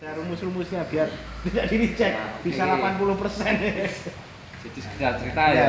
Rumus-rumusnya biar tidak dicek bisa 80%. Jadi sekedar cerita ya.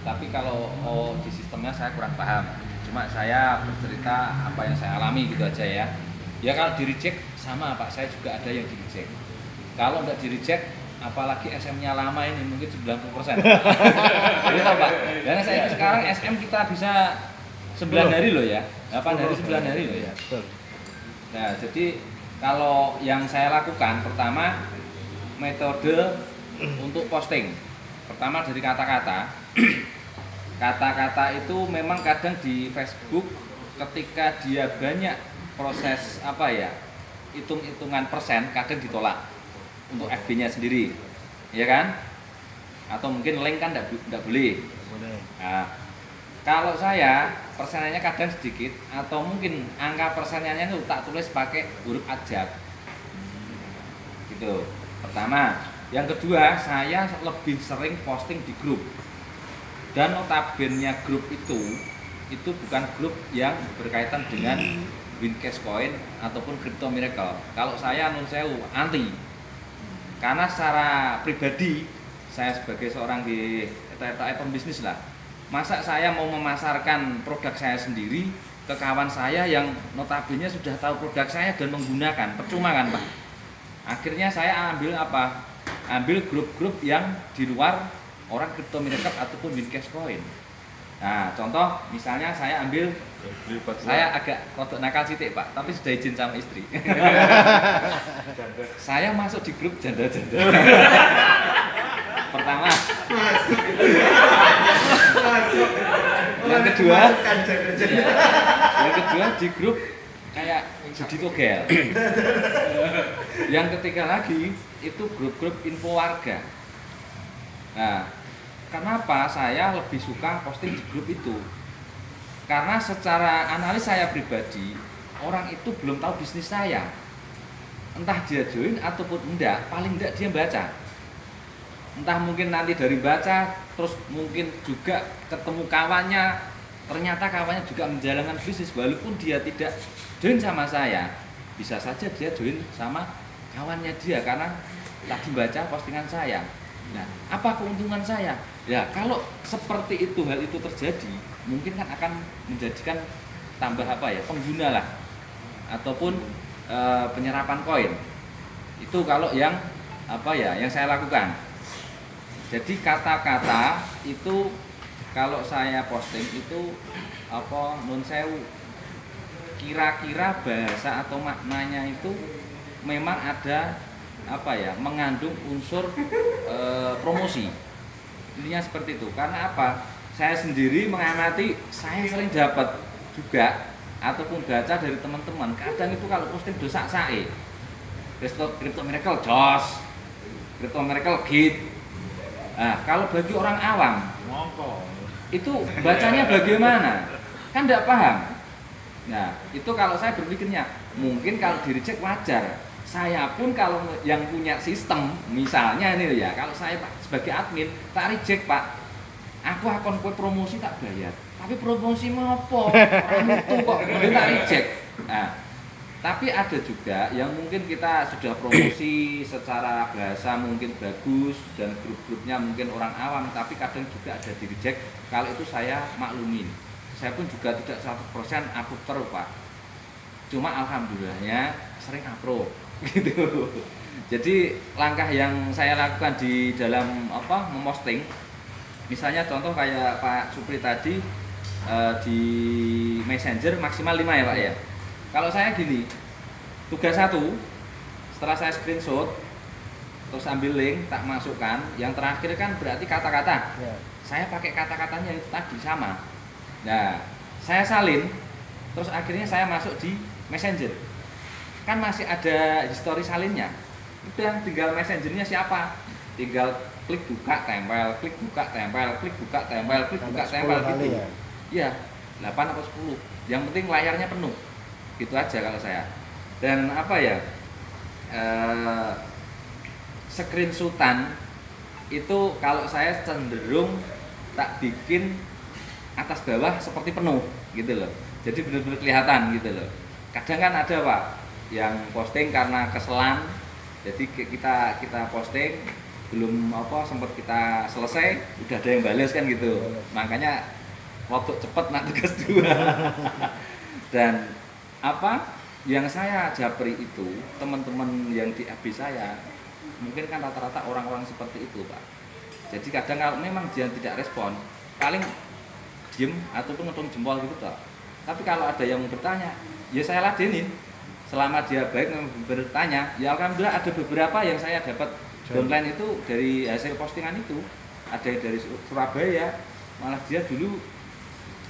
Tapi kalau di sistemnya saya kurang paham. Cuma saya bercerita apa yang saya alami gitu aja ya. Ya kalau di reject sama Pak, saya juga ada yang di reject. Kalau nggak di reject, apalagi SM-nya lama ini mungkin 90%. Jadi tahu Pak, karena saya sekarang SM kita bisa 9 hari loh ya, 8 hari 9 hari loh ya. Nah jadi kalau yang saya lakukan pertama metode untuk posting. Pertama dari kata-kata. Kata-kata itu memang kadang di Facebook ketika dia banyak proses apa ya, hitung-hitungan persen kadang ditolak untuk FB-nya sendiri, ya kan? Atau mungkin link kan tidak boleh. Nah, kalau saya persenannya kadang sedikit atau mungkin angka persenannya itu tak tulis pakai huruf abjad. Gitu. Pertama, yang kedua saya lebih sering posting di grup. Dan notabene grup itu bukan grup yang berkaitan dengan Wincash Coin ataupun Crypto Miracle. Kalau saya nun sewu anti. Karena secara pribadi saya sebagai seorang di pembisnis lah. Masa saya mau memasarkan produk saya sendiri ke kawan saya yang notabene sudah tahu produk saya dan menggunakan, percuma kan Pak. Akhirnya saya ambil apa? Ambil grup-grup yang di luar orang Crypto Miracle ataupun Wincash Coin. Nah, contoh misalnya saya ambil, saya agak rodok nakal sitik Pak, tapi sudah izin sama istri. Saya masuk di grup janda-janda. Pertama. Yang kedua, yang kedua di grup kayak judi togel. Yang ketiga lagi itu grup-grup info warga. Nah, kenapa saya lebih suka posting di grup itu? Karena secara analis saya pribadi, orang itu belum tahu bisnis saya. Entah dia join ataupun enggak, paling enggak dia baca. Entah mungkin nanti dari baca, terus mungkin juga ketemu kawannya, ternyata kawannya juga menjalankan bisnis walaupun dia tidak join sama saya. Bisa saja dia join sama kawannya dia karena tadi baca postingan saya. Nah, apa keuntungan saya? Ya, kalau seperti itu hal itu terjadi, mungkin kan akan menjadikan tambah apa ya, pengguna lah ataupun penyerapan koin. Itu kalau yang apa ya, yang saya lakukan. Jadi kata-kata itu kalau saya posting itu apa nun sewu, kira-kira bahasa atau maknanya itu memang ada apa ya, mengandung unsur promosi. Intinya seperti itu. Karena apa? Saya sendiri mengamati, saya sering dapat juga ataupun baca dari teman-teman. Kadang itu kalau posting dosa sae. Crypto Miracle jos. Crypto Miracle git. Nah, kalau bagi orang awam, itu bacanya bagaimana? Kan tidak paham. Nah, itu kalau saya berpikirnya, mungkin kalau di reject wajar. Saya pun kalau yang punya sistem, misalnya ini ya, kalau saya Pak sebagai admin tak reject Pak, aku akun kue promosi tak bayar, tapi promosi apa? Orang itu kok tak reject. Nah, tapi ada juga yang mungkin kita sudah promosi secara bahasa mungkin bagus dan grup-grupnya mungkin orang awam, tapi kadang juga ada di reject. Kalau itu saya maklumin. Saya pun juga tidak 100% approve terus Pak. Cuma alhamdulillahnya sering approve. Gitu. Jadi langkah yang saya lakukan di dalam apa memposting, misalnya contoh kayak Pak Supri tadi di Messenger maksimal 5 ya Pak ya. Kalau saya gini, tugas 1 setelah saya screenshot terus ambil link tak masukkan, yang terakhir kan berarti kata-kata. Saya pakai kata-katanya itu tadi sama. Nah, saya salin terus akhirnya saya masuk di Messenger. Kan masih ada history salinnya. Udah tinggal messengernya siapa, tinggal klik buka tempel, klik buka tempel, klik buka tempel, klik buka tempel gitu ya. 8 atau 10 yang penting layarnya penuh gitu aja kalau saya. Dan apa ya, screenshotan itu kalau saya cenderung tak bikin atas bawah seperti penuh gitu loh, jadi benar-benar kelihatan gitu loh. Kadang kan ada Pak yang posting karena keselan Jadi kita posting belum sempat kita selesai udah ada yang bales kan gitu. Makanya waktu cepet nak tugas 2. Dan yang saya japri itu teman-teman yang di FB saya mungkin kan rata-rata orang-orang seperti itu Pak. Jadi kadang kalau memang dia tidak respon paling diem ataupun ngetung jempol gitu toh. Tapi kalau ada yang bertanya ya saya ladenin selama dia baik bertanya. Ya alhamdulillah ada beberapa yang saya dapat downline itu dari hasil postingan itu. Ada yang dari Surabaya, malah dia dulu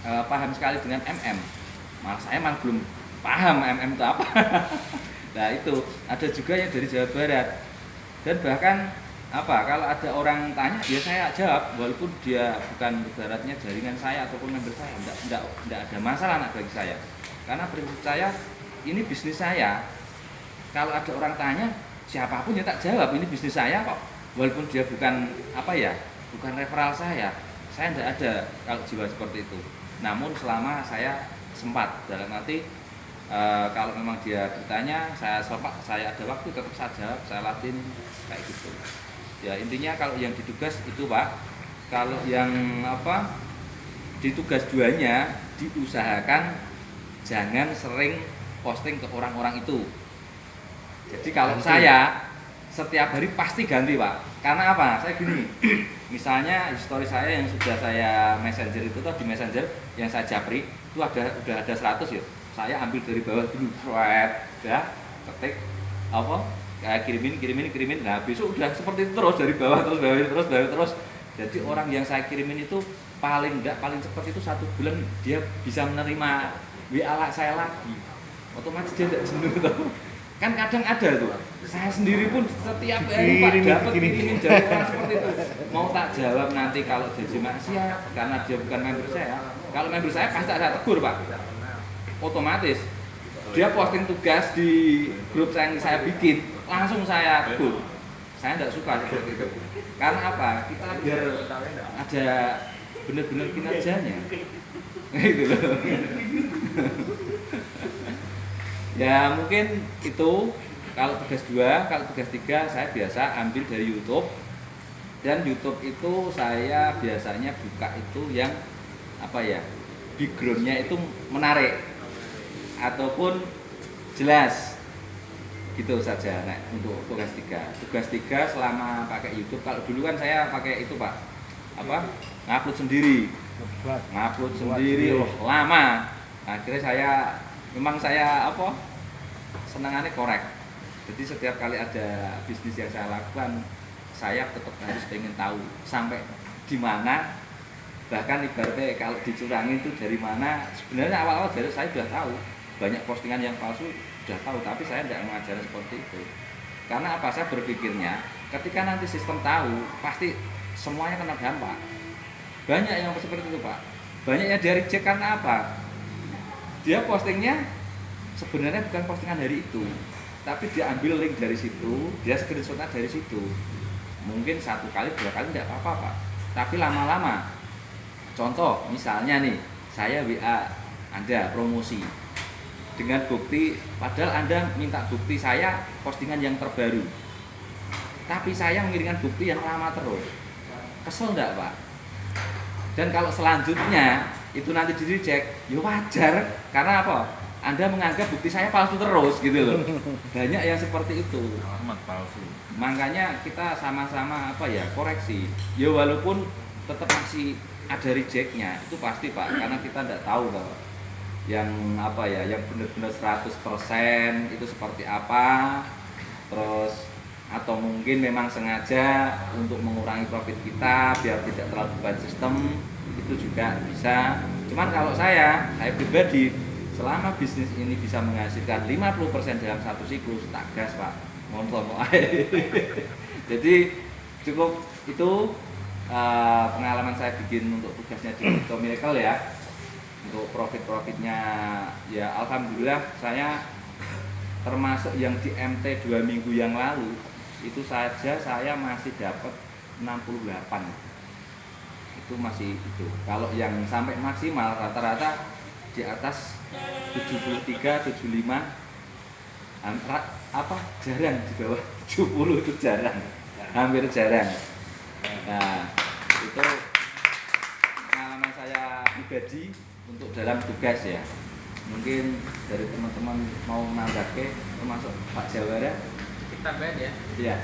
paham sekali dengan malah saya malah belum paham itu apa. Nah itu ada juga yang dari Jawa Barat. Dan bahkan kalau ada orang tanya ya saya jawab walaupun dia bukan ibaratnya jaringan saya ataupun member saya, enggak ada masalah bagi saya. Karena prinsip saya ini bisnis saya. Kalau ada orang tanya siapapun ya tak jawab, ini bisnis saya kok. Walaupun dia bukan bukan referral saya enggak ada kalau jiwa seperti itu. Namun selama saya sempat dalam arti kalau memang dia bertanya, saya ada waktu tetap saya jawab, saya latih kayak gitu. Ya intinya kalau yang di tugas itu Pak, kalau yang di tugas 2-nya diusahakan jangan sering posting ke orang-orang itu. Jadi kalau saya setiap hari pasti ganti Pak. Karena apa? Saya gini, misalnya history saya yang sudah saya messenger itu di messenger yang saya japri itu udah ada 100 ya. Saya ambil dari bawah dulu, ya, ketik kayak kirimin. Nah besok udah seperti itu terus dari bawah terus. Jadi orang yang saya kirimin itu paling cepat itu 1 bulan dia bisa menerima WA saya lagi. Otomatis dia tidak jenuh tuh. Kan kadang ada tuh. Saya sendiri pun setiap hari Pak dapat kirimin dari orang seperti itu. Mau tak jawab nanti kalau jadi maksiat karena dia bukan member saya. Kalau member saya pasti ada tegur Pak. Otomatis dia posting tugas di grup yang saya bikin langsung saya tegur. Saya tidak suka seperti itu. Karena apa? Kita biar ada benar-benar kinerjanya. Gitu loh. Ya mungkin itu kalau tugas 2, kalau tugas 3 saya biasa ambil dari YouTube. Dan YouTube itu saya biasanya buka itu yang backgroundnya itu menarik ataupun jelas gitu saja. Nah, untuk tugas 3 selama pakai YouTube, kalau dulu kan saya pakai itu Pak ngupload sendiri lama. Akhirnya saya senangannya korek. Jadi setiap kali ada bisnis yang saya lakukan saya tetap harus pengen tahu sampai di mana. Bahkan ibaratnya kalau dicurangi itu dari mana. Sebenarnya awal-awal dari saya sudah tahu banyak postingan yang palsu, sudah tahu, tapi saya tidak mengajarkan seperti itu. Karena saya berpikirnya ketika nanti sistem tahu pasti semuanya kena dampak. Banyak yang seperti itu Pak. Banyak yang dia reject karena apa? Dia postingnya sebenarnya bukan postingan hari itu, tapi dia ambil link dari situ, dia screenshotnya dari situ. Mungkin 1 kali 2 kali tidak apa-apa Pak, tapi lama-lama. Contoh misalnya nih, saya WA Anda promosi dengan bukti, padahal Anda minta bukti saya postingan yang terbaru, tapi saya mengirimkan bukti yang lama terus. Kesel enggak Pak? Dan kalau selanjutnya itu nanti di reject, ya wajar. Karena apa? Anda menganggap bukti saya palsu terus gitu loh. Banyak yang seperti itu. Alamat palsu. Makanya kita sama-sama koreksi. Ya walaupun tetap masih ada rejectnya, itu pasti Pak. Karena kita tidak tahu bahwa yang yang benar-benar 100% itu seperti apa. Terus atau mungkin memang sengaja untuk mengurangi profit kita biar tidak terlalu beban sistem, itu juga bisa. Cuman kalau saya pribadi, selama bisnis ini bisa menghasilkan 50% dalam 1 siklus, tak gas Pak, ngomong aja. Jadi cukup itu pengalaman saya bikin untuk tugasnya di Crypto Miracle ya. Untuk profitnya ya alhamdulillah saya termasuk yang di MT 2 minggu yang lalu itu saja saya masih dapat 68. Itu masih itu. Kalau yang sampai maksimal rata-rata di atas 73, 75, jarang di bawah 70 itu jarang, hampir jarang. Nah itu pengalaman saya pribadi untuk dalam tugas ya. Mungkin dari teman-teman mau menambahkan termasuk Pak Jawara. Kita band ya. Iya.